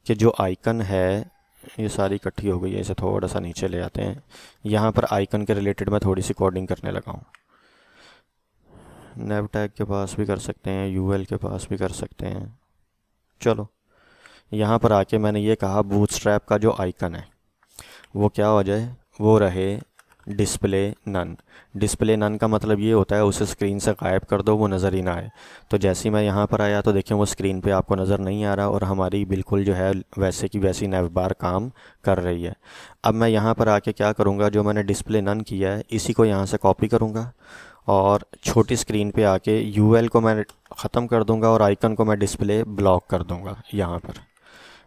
कि जो आइकन है, ये सारी इकट्ठी हो गई है, इसे थोड़ा सा नीचे ले आते हैं। यहाँ पर आइकन के रिलेटेड मैं थोड़ी सी कोडिंग करने लगा हूँ। नेव टैग के पास भी कर सकते हैं, यूएल के पास भी कर सकते हैं। चलो यहाँ पर आके मैंने ये कहा बूटस्ट्रैप का जो आइकन है वो क्या हो जाए, वो रहे डिस्प्ले नन। डिस्प्ले नन का मतलब ये होता है उसे स्क्रीन से गायब कर दो, वो नज़र ही ना आए। तो जैसे ही मैं यहाँ पर आया तो देखिए वो स्क्रीन पे आपको नज़र नहीं आ रहा और हमारी बिल्कुल जो है वैसे की वैसी नेव बार काम कर रही है। अब मैं यहाँ पर आके क्या करूँगा, जो मैंने डिस्प्ले नन किया है इसी को यहाँ से कॉपी करूँगा और छोटी स्क्रीन पे आके यूएल को मैं ख़त्म कर दूँगा और आइकन को मैं डिस्प्ले ब्लॉक कर दूँगा। यहाँ पर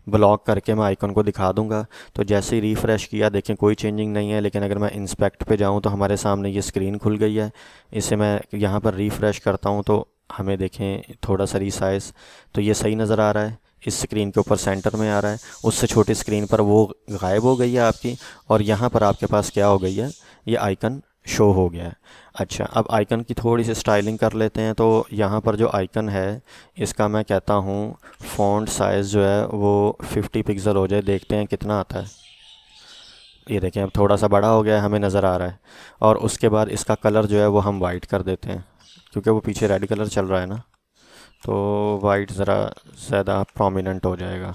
ब्लॉक करके मैं आइकन को दिखा दूंगा। तो जैसे ही रिफ़्रेश किया देखें कोई चेंजिंग नहीं है, लेकिन अगर मैं इंस्पेक्ट पे जाऊं तो हमारे सामने ये स्क्रीन खुल गई है। इसे मैं यहाँ पर रिफ़्रेश करता हूं तो हमें देखें थोड़ा सा रीसाइज़, तो ये सही नज़र आ रहा है, इस स्क्रीन के ऊपर सेंटर में आ रहा है। उससे छोटी स्क्रीन पर वो गायब हो गई है आपकी और यहाँ पर आपके पास क्या हो गई है, ये आइकन शो हो गया है। अच्छा, अब आइकन की थोड़ी सी स्टाइलिंग कर लेते हैं। तो यहाँ पर जो आइकन है इसका मैं कहता हूँ फ़ॉन्ट साइज़ जो है वो 50 पिक्सल हो जाए, देखते हैं कितना आता है। ये देखें अब थोड़ा सा बड़ा हो गया है, हमें नज़र आ रहा है। और उसके बाद इसका कलर जो है वो हम वाइट कर देते हैं, क्योंकि वो पीछे रेड कलर चल रहा है ना, तो वाइट ज़रा ज़्यादा प्रोमिनेंट हो जाएगा।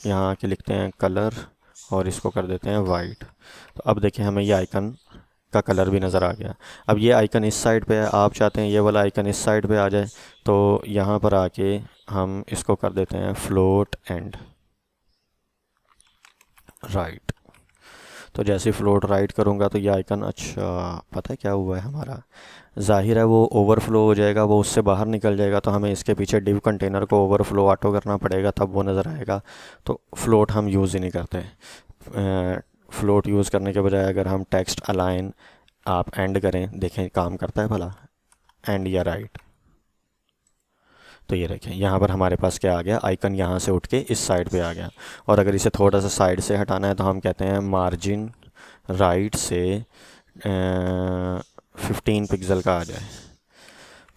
यहाँ आके लिखते हैं कलर और इसको कर देते हैं वाइट। तो अब देखें हमें ये आइकन का कलर भी नज़र आ गया। अब ये आइकन इस साइड पे है, आप चाहते हैं ये वाला आइकन इस साइड पे आ जाए, तो यहाँ पर आके हम इसको कर देते हैं फ्लोट एंड राइट। तो जैसे ही फ्लोट राइट करूँगा तो ये आइकन, अच्छा पता है क्या हुआ है हमारा, ज़ाहिर है वो ओवरफ्लो हो जाएगा, वो उससे बाहर निकल जाएगा। तो हमें इसके पीछे डिव कंटेनर को ओवरफ्लो ऑटो करना पड़ेगा, तब वो नज़र आएगा। तो फ्लोट हम यूज़ ही नहीं करते। फ्लोट यूज़ करने के बजाय अगर हम टेक्स्ट अलाइन आप एंड करें, देखें काम करता है भला, एंड या राइट। तो ये देखें यहाँ पर हमारे पास क्या आ गया, आइकन यहाँ से उठ के इस साइड पे आ गया। और अगर इसे थोड़ा सा साइड से हटाना है तो हम कहते हैं मार्जिन राइट से 15 पिक्सल का आ जाए।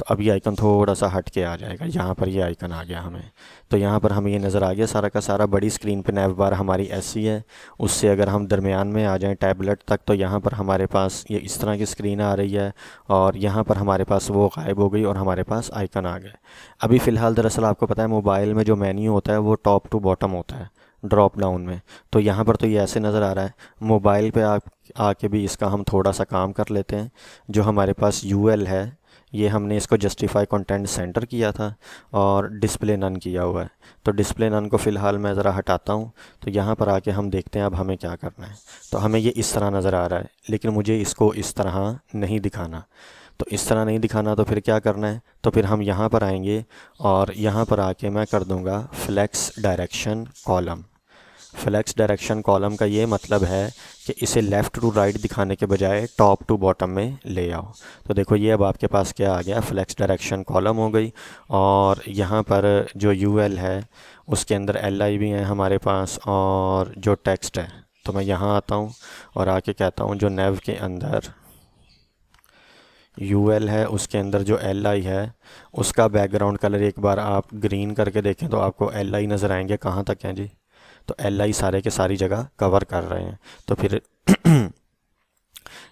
तो अब ये आइकन थोड़ा सा हट के आ जाएगा, यहाँ पर ये आइकन आ गया हमें। तो यहाँ पर हमें ये नज़र आ गया सारा का सारा। बड़ी स्क्रीन पे नैव बार हमारी ऐसी है, उससे अगर हम दरमियान में आ जाएं टैबलेट तक तो यहाँ पर हमारे पास ये इस तरह की स्क्रीन आ रही है और यहाँ पर हमारे पास वो गायब हो गई और हमारे पास आइकन आ गए। अभी फ़िलहाल दरअसल आपको पता है मोबाइल में जो मेन्यू होता है वो टॉप टू बॉटम होता है ड्रॉप डाउन में। तो यहाँ पर तो ये ऐसे नज़र आ रहा है। मोबाइल पे आके भी इसका हम थोड़ा सा काम कर लेते हैं। जो हमारे पास यूएल है ये हमने इसको जस्टिफाई कंटेंट सेंटर किया था और डिस्प्ले नन किया हुआ है। तो डिस्प्ले नन को फ़िलहाल मैं ज़रा हटाता हूँ। तो यहाँ पर आके हम देखते हैं अब हमें क्या करना है। तो हमें ये इस तरह नज़र आ रहा है, लेकिन मुझे इसको इस तरह नहीं दिखाना। तो इस तरह नहीं दिखाना तो फिर क्या करना है, तो फिर हम यहाँ पर आएंगे और यहाँ पर आके मैं कर दूँगा flex direction column. Flex direction column का ये मतलब है कि इसे लेफ़्ट टू राइट दिखाने के बजाय टॉप टू बॉटम में ले आओ। तो देखो ये अब आपके पास क्या आ गया, फ्लेक्स डायरेक्शन कॉलम हो गई। और यहाँ पर जो यूएल है उसके अंदर एलआई भी है हमारे पास और जो टेक्स्ट है। तो मैं यहाँ आता हूँ और आके कहता हूँ जो नेव के अंदर यूएल है उसके अंदर जो एलआई है उसका बैकग्राउंड कलर एक बार आप ग्रीन करके देखें तो आपको एलआई नज़र आएंगे। कहाँ तक हैं जी, तो एलआई सारे के सारी जगह कवर कर रहे हैं। तो फिर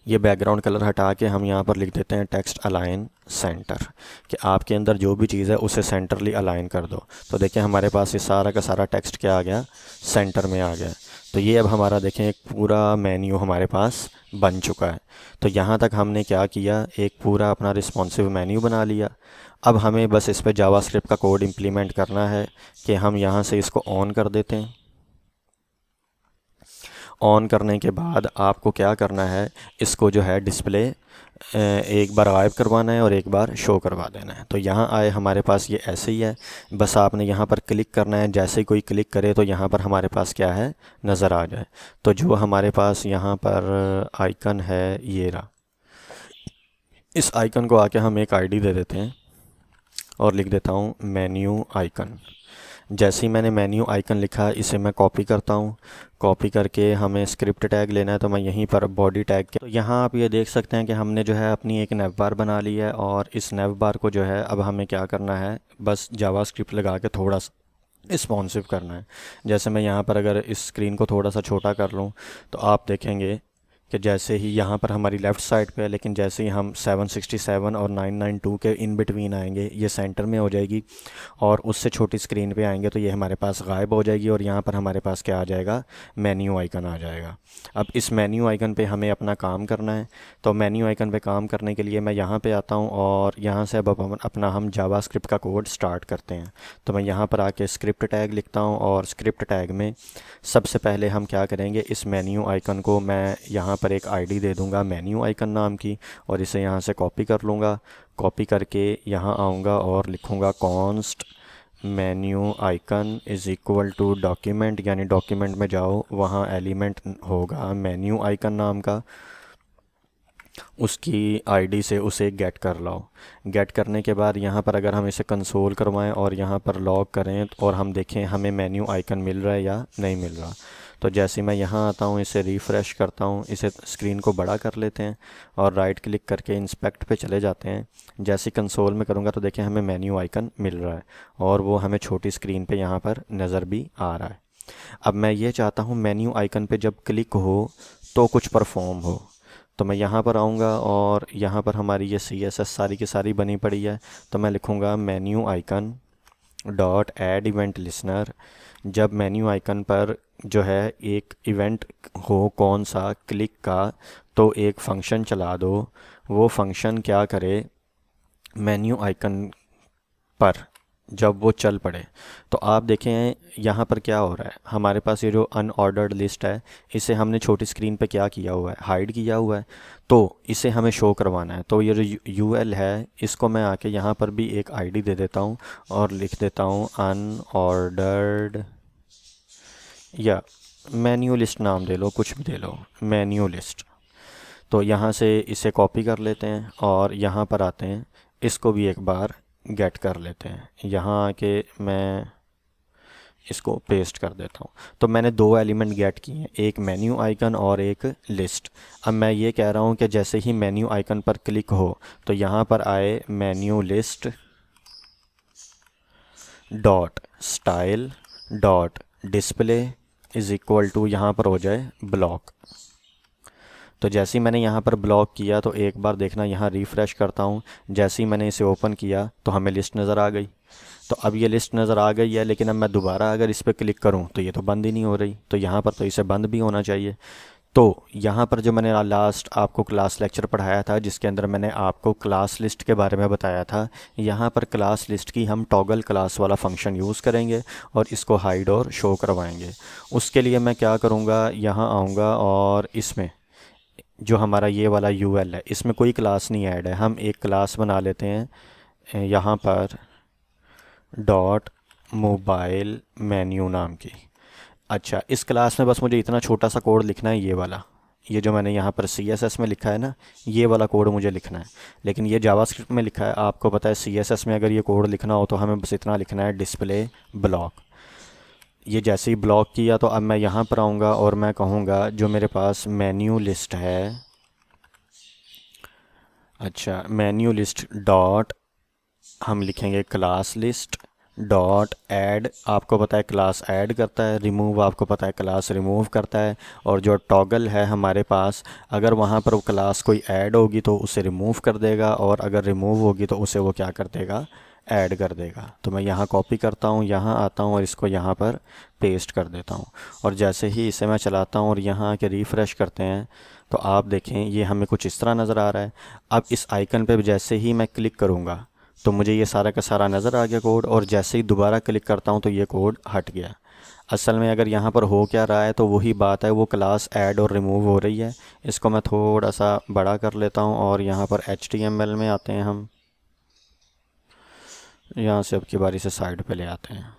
ये बैकग्राउंड कलर हटा के हम यहाँ पर लिख देते हैं टेक्स्ट अलाइन सेंटर, कि आपके अंदर जो भी चीज़ है उसे सेंटरली अलाइन कर दो। तो देखें हमारे पास ये सारा का सारा टेक्स्ट क्या आ गया, सेंटर में आ गया। तो ये अब हमारा देखें एक पूरा मेन्यू हमारे पास बन चुका है। तो यहाँ तक हमने क्या किया, एक पूरा अपना रिस्पॉन्सिव मेन्यू बना लिया। अब हमें बस इस पर जावास्क्रिप्ट का कोड इम्प्लीमेंट करना है कि हम यहाँ से इसको ऑन कर देते हैं। ऑन करने के बाद आपको क्या करना है, इसको जो है डिस्प्ले एक बार गायब करवाना है और एक बार शो करवा देना है। तो यहाँ आए हमारे पास ये ऐसे ही है, बस आपने यहाँ पर क्लिक करना है। जैसे ही कोई क्लिक करे तो यहाँ पर हमारे पास क्या है नज़र आ जाए। तो जो हमारे पास यहाँ पर आइकन है ये रहा, इस आइकन को आके हम एक आईडी दे देते हैं। और लिख देता हूँ मेन्यू आइकन। जैसे ही मैंने मेन्यू आइकन लिखा इसे मैं कॉपी करता हूँ। कॉपी करके हमें स्क्रिप्ट टैग लेना है, तो मैं यहीं पर बॉडी टैग के, तो यहाँ आप ये देख सकते हैं कि हमने जो है अपनी एक नेव बार बना ली है। और इस नेव बार को जो है अब हमें क्या करना है, बस जावास्क्रिप्ट लगा के थोड़ा सा रिस्पॉन्सिव करना है। जैसे मैं यहाँ पर अगर इस स्क्रीन को थोड़ा सा छोटा कर लूँ तो आप देखेंगे कि जैसे ही यहाँ पर हमारी लेफ़्ट साइड पे है, लेकिन जैसे ही हम 767 और 992 के इन बिटवीन आएंगे ये सेंटर में हो जाएगी, और उससे छोटी स्क्रीन पे आएंगे तो ये हमारे पास गायब हो जाएगी, और यहाँ पर हमारे पास क्या आ जाएगा, मेन्यू आइकन आ जाएगा। अब इस मेन्यू आइकन पे हमें अपना काम करना है। तो मेन्यू आइकन पे काम करने के लिए मैं यहाँ पे आता हूँ और यहाँ से अब हम जावास्क्रिप्ट का कोड स्टार्ट करते हैं। तो मैं यहाँ पर आके स्क्रिप्ट टैग लिखता हूँ, और स्क्रिप्ट टैग में सबसे पहले हम क्या करेंगे, इस मेन्यू आइकन को मैं यहाँ पर एक आईडी दे दूँगा मेन्यू आइकन नाम की, और इसे यहाँ से कॉपी कर लूँगा। कॉपी करके यहाँ आऊँगा और लिखूँगा const menu icon is equal to document, यानी डॉक्यूमेंट में जाओ, वहाँ एलिमेंट होगा मेन्यू आइकन नाम का, उसकी आईडी से उसे गेट कर लाओ। गेट करने के बाद यहाँ पर अगर हम इसे कंसोल करवाएं और यहाँ पर लॉग करें और हम देखें हमें मेन्यू आइकन मिल रहा है या नहीं मिल रहा। तो जैसे मैं यहाँ आता हूँ, इसे रिफ़्रेश करता हूँ, इसे स्क्रीन को बड़ा कर लेते हैं और राइट क्लिक करके इंस्पेक्ट पे चले जाते हैं। जैसे कंसोल में करूँगा तो देखें हमें मेन्यू आइकन मिल रहा है, और वो हमें छोटी स्क्रीन पे यहाँ पर नज़र भी आ रहा है। अब मैं ये चाहता हूँ मेन्यू आइकन पे जब क्लिक हो तो कुछ परफॉर्म हो। तो मैं यहाँ पर आऊँगा और यहाँ पर हमारी ये CSS सारी की सारी बनी पड़ी है। तो मैं लिखूँगा menu icon dot add event listener. जब मेन्यू आइकन पर जो है एक इवेंट हो, कौन सा, क्लिक का, तो एक फ़ंक्शन चला दो। वो फंक्शन क्या करे, मेन्यू आइकन पर जब वो चल पड़े तो आप देखें यहाँ पर क्या हो रहा है, हमारे पास ये जो अनऑर्डर्ड लिस्ट है इसे हमने छोटी स्क्रीन पे क्या किया हुआ है, हाइड किया हुआ है। तो इसे हमें शो करवाना है। तो ये जो UL है इसको मैं आके यहाँ पर भी एक आईडी दे देता हूँ और लिख देता हूँ अनऑर्डर्ड, या मेन्यू लिस्ट नाम दे लो, कुछ भी दे लो, मेन्यू लिस्ट। तो यहाँ से इसे कॉपी कर लेते हैं और यहाँ पर आते हैं, इसको भी एक बार गेट कर लेते हैं। यहाँ आके मैं इसको पेस्ट कर देता हूँ। तो मैंने दो एलिमेंट गेट किए हैं, एक मेन्यू आइकन और एक लिस्ट। अब मैं ये कह रहा हूँ कि जैसे ही मेन्यू आइकन पर क्लिक हो तो यहाँ पर आए menu list dot style dot display is equal to, यहाँ पर हो जाए ब्लॉक। तो जैसे ही मैंने यहाँ पर ब्लॉक किया तो एक बार देखना, यहाँ रिफ़्रेश करता हूँ, जैसे ही मैंने इसे ओपन किया तो हमें लिस्ट नज़र आ गई। तो अब ये लिस्ट नज़र आ गई है, लेकिन अब मैं दोबारा अगर इस पर क्लिक करूँ तो ये तो बंद ही नहीं हो रही। तो यहाँ पर तो इसे बंद भी होना चाहिए। तो यहाँ पर जो मैंने लास्ट आपको क्लास लेक्चर पढ़ाया था जिसके अंदर मैंने आपको क्लास लिस्ट के बारे में बताया था, यहाँ पर क्लास लिस्ट की हम टॉगल क्लास वाला फंक्शन यूज़ करेंगे और इसको हाइड और शो करवाएंगे। उसके लिए मैं क्या करूँगा, यहाँ आऊँगा और इसमें जो हमारा ये वाला UL है इसमें कोई क्लास नहीं ऐड है, हम एक क्लास बना लेते हैं यहाँ पर डॉट मोबाइल मेन्यू नाम की। अच्छा, इस क्लास में बस मुझे इतना छोटा सा कोड लिखना है, ये वाला, ये जो मैंने यहाँ पर CSS में लिखा है ना, ये वाला कोड मुझे लिखना है। लेकिन ये जावास्क्रिप्ट में लिखा है, आपको पता है CSS में अगर ये कोड लिखना हो तो हमें बस इतना लिखना है, डिस्प्ले ब्लॉक। ये जैसे ही ब्लॉक किया तो अब मैं यहाँ पर आऊँगा और मैं कहूँगा जो मेरे पास मेन्यू लिस्ट है, अच्छा मेन्यू लिस्ट डॉट, हम लिखेंगे क्लास लिस्ट डॉट ऐड। आपको पता है क्लास ऐड करता है, रिमूव आपको पता है क्लास रिमूव करता है, और जो टॉगल है हमारे पास, अगर वहाँ पर वो क्लास कोई ऐड होगी तो उसे रिमूव कर देगा, और अगर रिमूव होगी तो उसे वो क्या कर देगा, ऐड कर देगा। तो मैं यहाँ कॉपी करता हूँ, यहाँ आता हूँ और इसको यहाँ पर पेस्ट कर देता हूँ। और जैसे ही इसे मैं चलाता हूँ और यहाँ आके रिफ़्रेश करते हैं तो आप देखें ये हमें कुछ इस तरह नज़र आ रहा है। अब इस आइकन पे जैसे ही मैं क्लिक करूँगा तो मुझे ये सारा का सारा नज़र आ गया कोड, और जैसे ही दोबारा क्लिक करता हूँ तो ये कोड हट गया। असल में अगर यहाँ पर हो क्या रहा है तो वही बात है, वो क्लास ऐड और रिमूव हो रही है। इसको मैं थोड़ा सा बड़ा कर लेता हूँ और यहाँ पर HTML में आते हैं हम, यहाँ से अब की बारी से साइड पे ले आते हैं।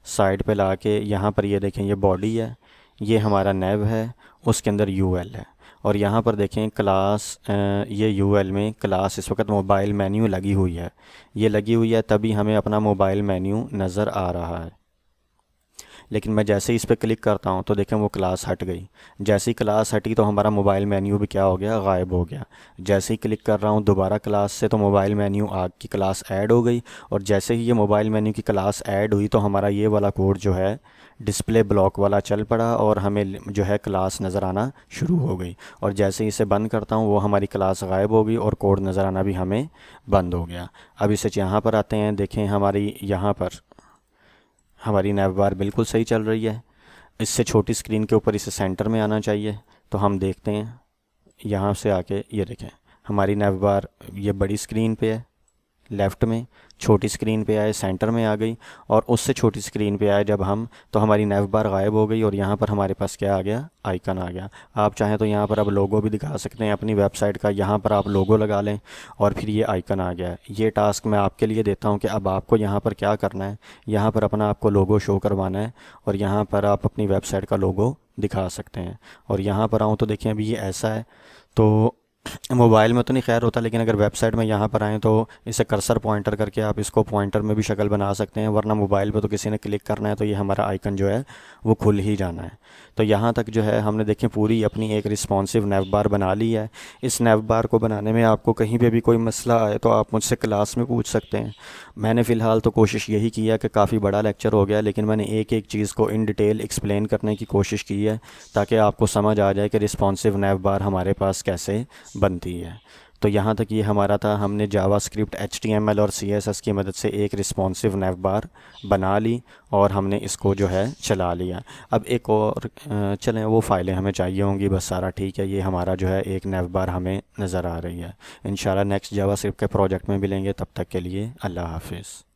साइड पे ला के यहाँ पर ये देखें, ये बॉडी है, ये हमारा नेव है, उसके अंदर UL है, और यहाँ पर देखें क्लास ये यूएल में क्लास इस वक्त मोबाइल मेन्यू लगी हुई है, ये लगी हुई है तभी हमें अपना मोबाइल मेन्यू नज़र आ रहा है। लेकिन मैं जैसे ही इस पर क्लिक करता हूँ तो देखें वो क्लास हट गई। जैसे ही क्लास हटी तो हमारा मोबाइल मेन्यू भी क्या हो गया, गायब हो गया। जैसे ही क्लिक कर रहा हूँ दोबारा क्लास से तो मोबाइल मेन्यू की क्लास ऐड हो गई। और जैसे ही ये मोबाइल मेन्यू की क्लास ऐड हुई तो हमारा ये वाला कोड जो है डिस्प्ले ब्लॉक वाला चल पड़ा और हमें जो है क्लास नज़र आना शुरू हो गई। और जैसे ही इसे बंद करता हूँ वो हमारी क्लास गायब हो गई और कोड नज़र आना भी हमें बंद हो गया। अब इसे यहाँ पर आते हैं, देखें हमारी यहाँ पर हमारी नैव बार बिल्कुल सही चल रही है। इससे छोटी स्क्रीन के ऊपर इसे सेंटर में आना चाहिए। तो हम देखते हैं यहाँ से आके, ये देखें हमारी नैव बार ये बड़ी स्क्रीन पे है लेफ़्ट में, छोटी स्क्रीन पे आए सेंटर में आ गई, और उससे छोटी स्क्रीन पे आए जब हम तो हमारी नैव बार गायब हो गई और यहाँ पर हमारे पास क्या आ गया, आइकन आ गया। आप चाहें तो यहाँ पर अब लोगो भी दिखा सकते हैं अपनी वेबसाइट का, यहाँ पर आप लोगो लगा लें और फिर ये आइकन आ गया। ये टास्क मैं आपके लिए देता हूँ कि अब आपको यहाँ पर क्या करना है, यहाँ पर अपना आपको लोगो शो करवाना है और यहाँ पर आप अपनी वेबसाइट का लोगो दिखा सकते हैं। और यहाँ पर आऊँ तो देखें अभी ये ऐसा है, तो मोबाइल में तो नहीं खैर होता, लेकिन अगर वेबसाइट में यहाँ पर आएँ तो इसे कर्सर पॉइंटर करके आप इसको पॉइंटर में भी शक्ल बना सकते हैं, वरना मोबाइल पे तो किसी ने क्लिक करना है तो ये हमारा आइकन जो है वो खुल ही जाना है। तो यहाँ तक जो है हमने देखें पूरी अपनी एक रिस्पॉन्सिव नैव बार बना ली है। इस नैव बार को बनाने में आपको कहीं पे भी कोई मसला आए तो आप मुझसे क्लास में पूछ सकते हैं। मैंने फ़िलहाल तो कोशिश यही की है कि काफ़ी बड़ा लेक्चर हो गया, लेकिन मैंने एक एक चीज़ को इन डिटेल एक्सप्लेन करने की कोशिश की है ताकि आपको समझ आ जाए कि रिस्पॉन्सिव नैव बार हमारे पास कैसे बनती है। तो यहाँ तक ये हमारा था, हमने जावास्क्रिप्ट, HTML और CSS की मदद से एक रिस्पॉन्सिव नैव बार बना ली और हमने इसको जो है चला लिया। अब एक और चलें वो फ़ाइलें हमें चाहिए होंगी, बस सारा ठीक है। ये हमारा जो है एक नैव बार हमें नज़र आ रही है। इंशाल्लाह नेक्स्ट जावास्क्रिप्ट के प्रोजेक्ट में मिलेंगे, तब तक के लिए अल्लाह हाफिज़।